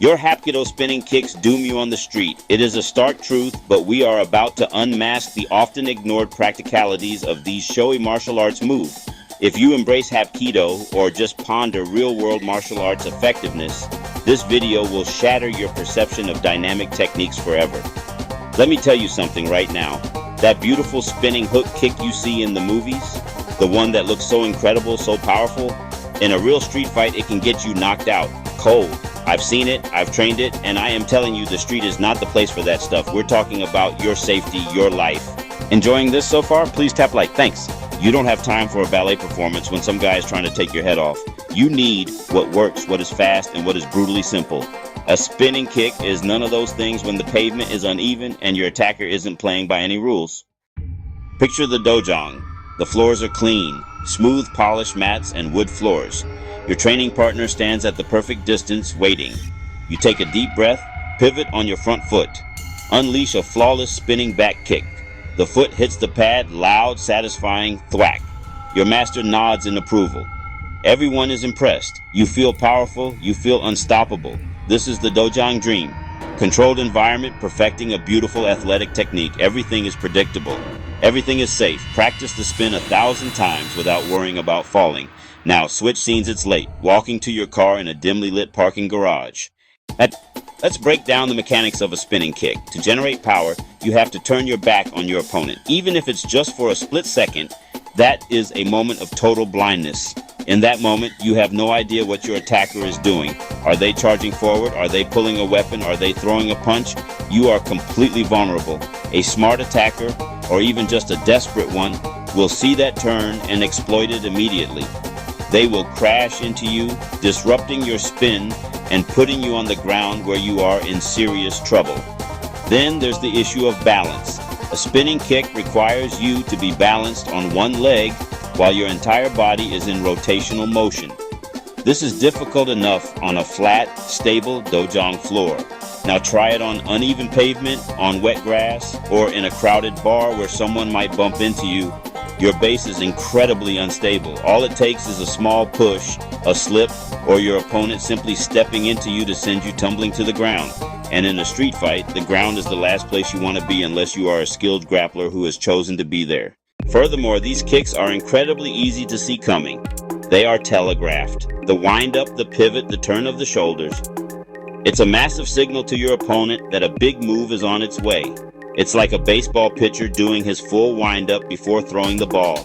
Your Hapkido spinning kicks doom you on the street. It is a stark truth, but we are about to unmask the often ignored practicalities of these showy martial arts moves. If you embrace Hapkido or just ponder real-world martial arts effectiveness, this video will shatter your perception of dynamic techniques forever. Let me tell you something right now. That beautiful spinning hook kick you see in the movies, the one that looks so incredible, so powerful, in a real street fight it can get you knocked out, cold. I've seen it, I've trained it, and I am telling you the street is not the place for that stuff. We're talking about your safety, your life. Enjoying this so far? Please tap like. Thanks. You don't have time for a ballet performance when some guy is trying to take your head off. You need what works, what is fast, and what is brutally simple. A spinning kick is none of those things when the pavement is uneven and your attacker isn't playing by any rules. Picture the Dojang. The floors are clean, smooth polished mats and wood floors. Your training partner stands at the perfect distance, waiting. You take a deep breath, pivot on your front foot. Unleash a flawless spinning back kick. The foot hits the pad, loud, satisfying thwack. Your master nods in approval. Everyone is impressed. You feel powerful, you feel unstoppable. This is the Dojang dream. Controlled environment, perfecting a beautiful athletic technique. Everything is predictable. Everything is safe. Practice the spin 1,000 times without worrying about falling. Now switch scenes, it's late. Walking to your car in a dimly lit parking garage. Let's break down the mechanics of a spinning kick. To generate power, you have to turn your back on your opponent. Even if it's just for a split second, that is a moment of total blindness. In that moment, you have no idea what your attacker is doing. Are they charging forward? Are they pulling a weapon? Are they throwing a punch? You are completely vulnerable. A smart attacker, or even just a desperate one, will see that turn and exploit it immediately. They will crash into you, disrupting your spin and putting you on the ground where you are in serious trouble. Then there's the issue of balance. A spinning kick requires you to be balanced on one leg while your entire body is in rotational motion. This is difficult enough on a flat, stable Dojang floor. Now try it on uneven pavement, on wet grass, or in a crowded bar where someone might bump into you. Your base is incredibly unstable. All it takes is a small push, a slip, or your opponent simply stepping into you to send you tumbling to the ground. And in a street fight, the ground is the last place you want to be unless you are a skilled grappler who has chosen to be there. Furthermore, these kicks are incredibly easy to see coming. They are telegraphed. The wind up, the pivot, the turn of the shoulders. It's a massive signal to your opponent that a big move is on its way. It's like a baseball pitcher doing his full wind-up before throwing the ball.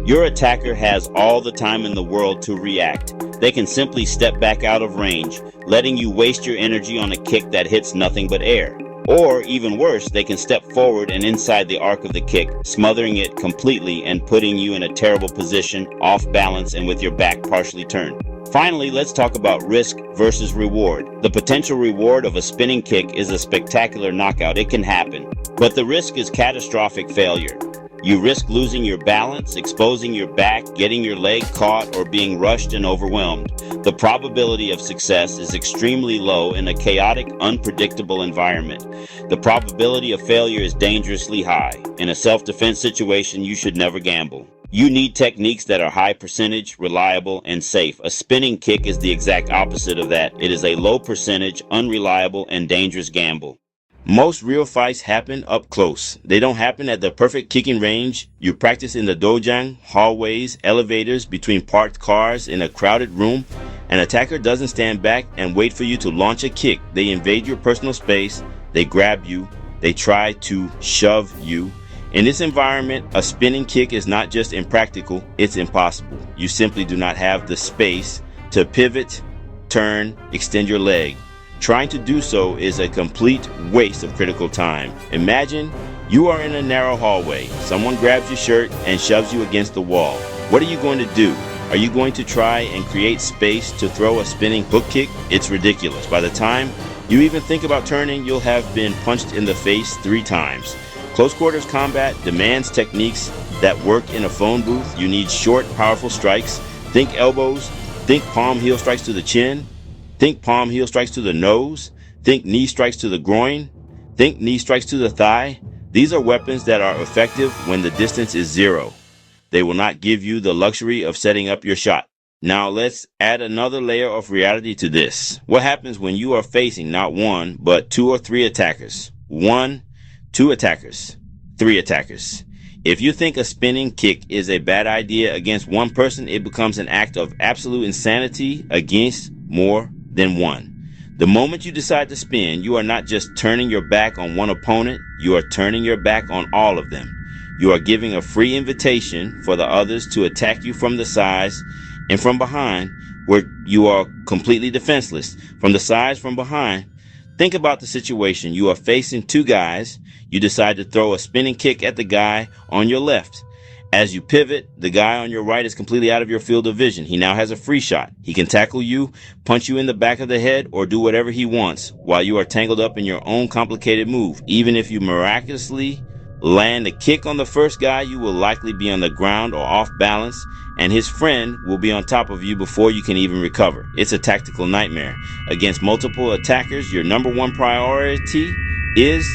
Your attacker has all the time in the world to react. They can simply step back out of range, letting you waste your energy on a kick that hits nothing but air. Or, even worse, they can step forward and inside the arc of the kick, smothering it completely and putting you in a terrible position, off balance and with your back partially turned. Finally, let's talk about risk versus reward. The potential reward of a spinning kick is a spectacular knockout. It can happen. But the risk is catastrophic failure. You risk losing your balance, exposing your back, getting your leg caught, or being rushed and overwhelmed. The probability of success is extremely low in a chaotic, unpredictable environment. The probability of failure is dangerously high. In a self-defense situation, you should never gamble. You need techniques that are high percentage, reliable, and safe. A spinning kick is the exact opposite of that. It is a low percentage, unreliable, and dangerous gamble. Most real fights happen up close. They don't happen at the perfect kicking range. You practice in the dojang, hallways, elevators, between parked cars, in a crowded room. An attacker doesn't stand back and wait for you to launch a kick. They invade your personal space. They grab you. They try to shove you. In this environment, a spinning kick is not just impractical, it's impossible. You simply do not have the space to pivot, turn, extend your leg. Trying to do so is a complete waste of critical time. Imagine you are in a narrow hallway. Someone grabs your shirt and shoves you against the wall. What are you going to do? Are you going to try and create space to throw a spinning hook kick? It's ridiculous. By the time you even think about turning, you'll have been punched in the face 3 times. Close quarters combat demands techniques that work in a phone booth. You need short, powerful strikes. Think elbows. Think palm heel strikes to the chin. Think palm heel strikes to the nose. Think knee strikes to the groin. Think knee strikes to the thigh. These are weapons that are effective when the distance is 0. They will not give you the luxury of setting up your shot. Now let's add another layer of reality to this. What happens when you are facing not one, but two or three attackers? 1, 2 attackers, 3 attackers. If you think a spinning kick is a bad idea against one person, it becomes an act of absolute insanity against more than one. The moment you decide to spin, you are not just turning your back on one opponent, you are turning your back on all of them. You are giving a free invitation for the others to attack you from the sides and from behind, where you are completely defenseless. From the sides, from behind, think about the situation. You are facing two guys. You decide to throw a spinning kick at the guy on your left. As you pivot, the guy on your right is completely out of your field of vision. He now has a free shot. He can tackle you, punch you in the back of the head, or do whatever he wants while you are tangled up in your own complicated move. Even if you miraculously land a kick on the first guy, you will likely be on the ground or off balance, and his friend will be on top of you before you can even recover. It's a tactical nightmare. Against multiple attackers, your number one priority is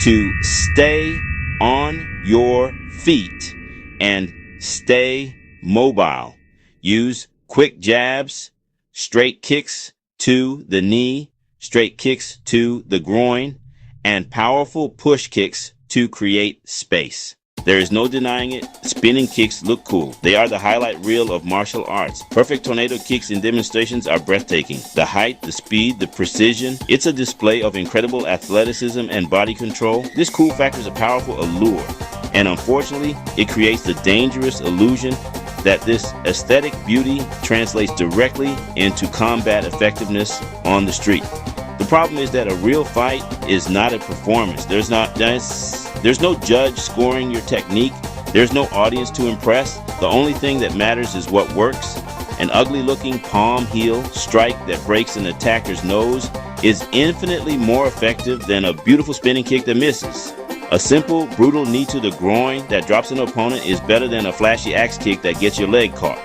to stay on your feet and stay mobile. Use quick jabs, straight kicks to the knee, straight kicks to the groin, and powerful push kicks to create space. There is no denying it. Spinning kicks look cool. They are the highlight reel of martial arts. Perfect tornado kicks in demonstrations are breathtaking. The height, the speed, the precision. It's a display of incredible athleticism and body control. This cool factor is a powerful allure. And unfortunately, it creates the dangerous illusion that this aesthetic beauty translates directly into combat effectiveness on the street. The problem is that a real fight is not a performance. There's no judge scoring your technique. There's no audience to impress. The only thing that matters is what works. An ugly looking palm heel strike that breaks an attacker's nose is infinitely more effective than a beautiful spinning kick that misses. A simple, brutal knee to the groin that drops an opponent is better than a flashy axe kick that gets your leg caught.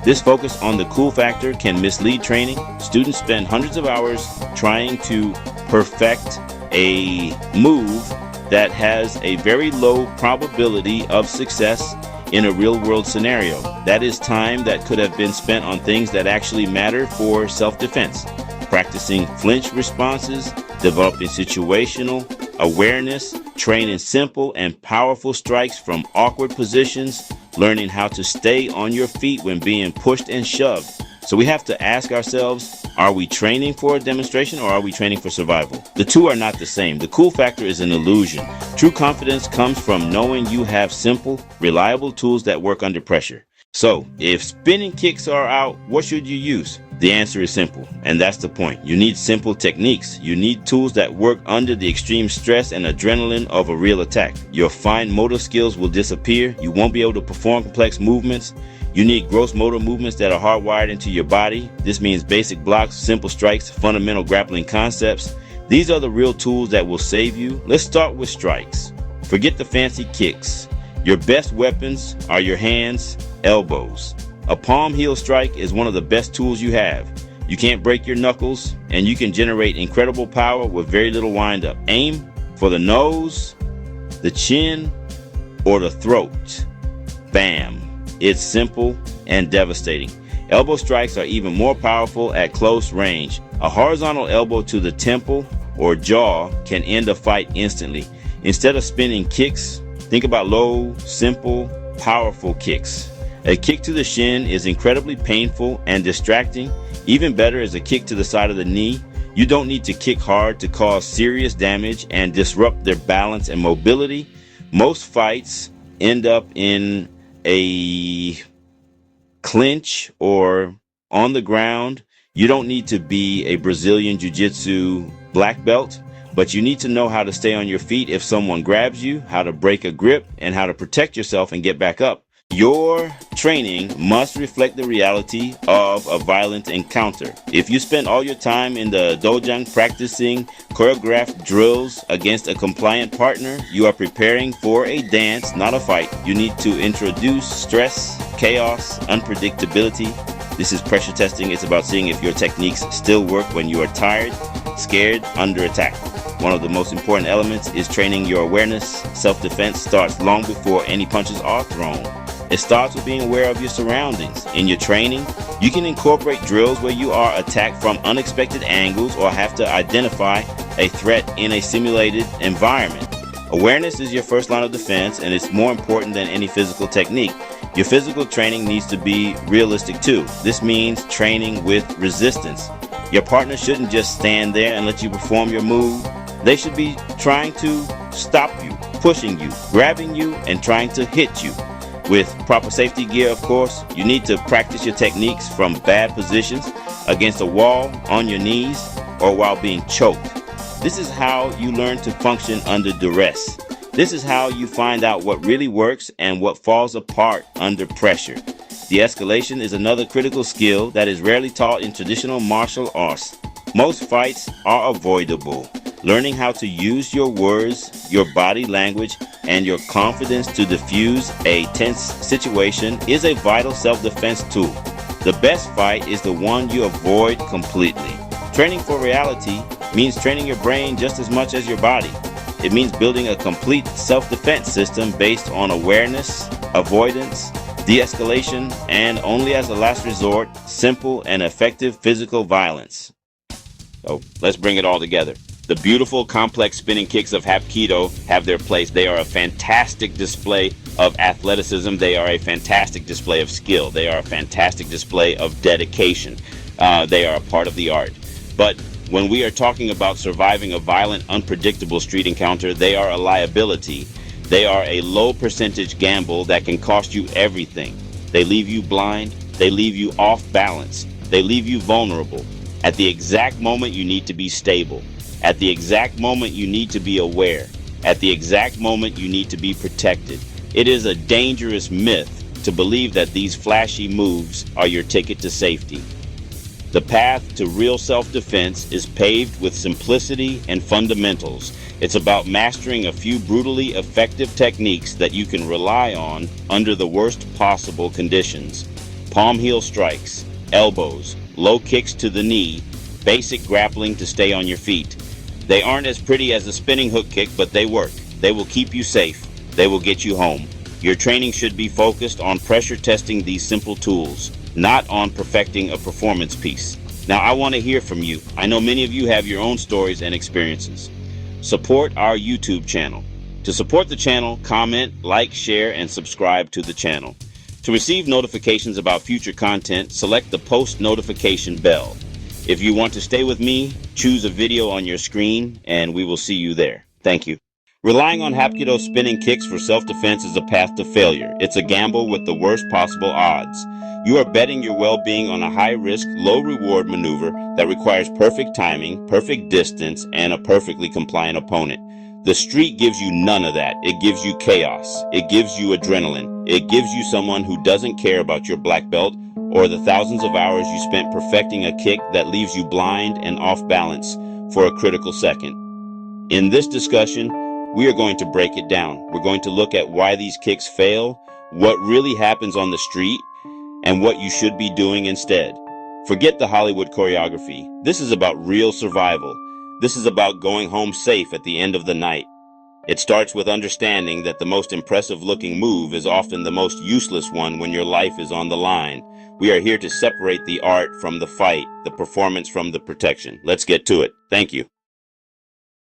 This focus on the cool factor can mislead training. Students spend hundreds of hours trying to perfect a move that has a very low probability of success in a real-world scenario. That is time that could have been spent on things that actually matter for self-defense. Practicing flinch responses, developing situational awareness, training simple and powerful strikes from awkward positions, learning how to stay on your feet when being pushed and shoved. So we have to ask ourselves, are we training for a demonstration or are we training for survival? The two are not the same. The cool factor is an illusion. True confidence comes from knowing you have simple, reliable tools that work under pressure. So if spinning kicks are out, what should you use? The answer is simple, and that's the point. You need simple techniques. You need tools that work under the extreme stress and adrenaline of a real attack. Your fine motor skills will disappear. You won't be able to perform complex movements. You need gross motor movements that are hardwired into your body. This means basic blocks, simple strikes, fundamental grappling concepts. These are the real tools that will save you. Let's start with strikes. Forget the fancy kicks. Your best weapons are your hands, elbows. A palm heel strike is one of the best tools you have. You can't break your knuckles, and you can generate incredible power with very little wind-up. Aim for the nose, the chin, or the throat. Bam! It's simple and devastating. Elbow strikes are even more powerful at close range. A horizontal elbow to the temple or jaw can end a fight instantly. Instead of spinning kicks, think about low, simple, powerful kicks. A kick to the shin is incredibly painful and distracting. Even better is a kick to the side of the knee. You don't need to kick hard to cause serious damage and disrupt their balance and mobility. Most fights end up in a clinch or on the ground. You don't need to be a Brazilian Jiu-Jitsu black belt, but you need to know how to stay on your feet if someone grabs you, how to break a grip, and how to protect yourself and get back up. Your training must reflect the reality of a violent encounter. If you spend all your time in the Dojang practicing choreographed drills against a compliant partner, you are preparing for a dance, not a fight. You need to introduce stress, chaos, unpredictability. This is pressure testing. It's about seeing if your techniques still work when you are tired, scared, under attack. One of the most important elements is training your awareness. Self-defense starts long before any punches are thrown. It starts with being aware of your surroundings. In your training, you can incorporate drills where you are attacked from unexpected angles or have to identify a threat in a simulated environment. Awareness is your first line of defense, and it's more important than any physical technique. Your physical training needs to be realistic too. This means training with resistance. Your partner shouldn't just stand there and let you perform your move. They should be trying to stop you, pushing you, grabbing you, and trying to hit you. With proper safety gear, of course, you need to practice your techniques from bad positions, against a wall, on your knees, or while being choked. This is how you learn to function under duress. This is how you find out what really works and what falls apart under pressure. De-escalation is another critical skill that is rarely taught in traditional martial arts. Most fights are avoidable. Learning how to use your words, your body language, and your confidence to diffuse a tense situation is a vital self-defense tool. The best fight is the one you avoid completely. Training for reality means training your brain just as much as your body. It means building a complete self-defense system based on awareness, avoidance, de-escalation, and only as a last resort, simple and effective physical violence. So let's bring it all together. The beautiful, complex spinning kicks of Hapkido have their place. They are a fantastic display of athleticism. They are a fantastic display of skill. They are a fantastic display of dedication. They are a part of the art. But when we are talking about surviving a violent, unpredictable street encounter, they are a liability. They are a low percentage gamble that can cost you everything. They leave you blind. They leave you off balance. They leave you vulnerable. At the exact moment you need to be stable. At the exact moment you need to be aware. At the exact moment you need to be protected. It is a dangerous myth to believe that these flashy moves are your ticket to safety. The path to real self-defense is paved with simplicity and fundamentals. It's about mastering a few brutally effective techniques that you can rely on under the worst possible conditions. Palm heel strikes, elbows, low kicks to the knee, basic grappling to stay on your feet. They aren't as pretty as a spinning hook kick, but they work. They will keep you safe. They will get you home. Your training should be focused on pressure testing these simple tools, not on perfecting a performance piece. Now, I want to hear from you. I know many of you have your own stories and experiences. Support our YouTube channel. To support the channel, comment, like, share, and subscribe to the channel. To receive notifications about future content, select the post notification bell. If you want to stay with me, choose a video on your screen, and we will see you there. Thank you. Relying on Hapkido spinning kicks for self-defense is a path to failure. It's a gamble with the worst possible odds. You are betting your well-being on a high-risk, low-reward maneuver that requires perfect timing, perfect distance, and a perfectly compliant opponent. The street gives you none of that. It gives you chaos. It gives you adrenaline. It gives you someone who doesn't care about your black belt or the thousands of hours you spent perfecting a kick that leaves you blind and off balance for a critical second. In this discussion, we are going to break it down. We're going to look at why these kicks fail, what really happens on the street, and what you should be doing instead. Forget the Hollywood choreography. This is about real survival. This is about going home safe at the end of the night. It starts with understanding that the most impressive looking move is often the most useless one when your life is on the line. We are here to separate the art from the fight, the performance from the protection. Let's get to it. Thank you.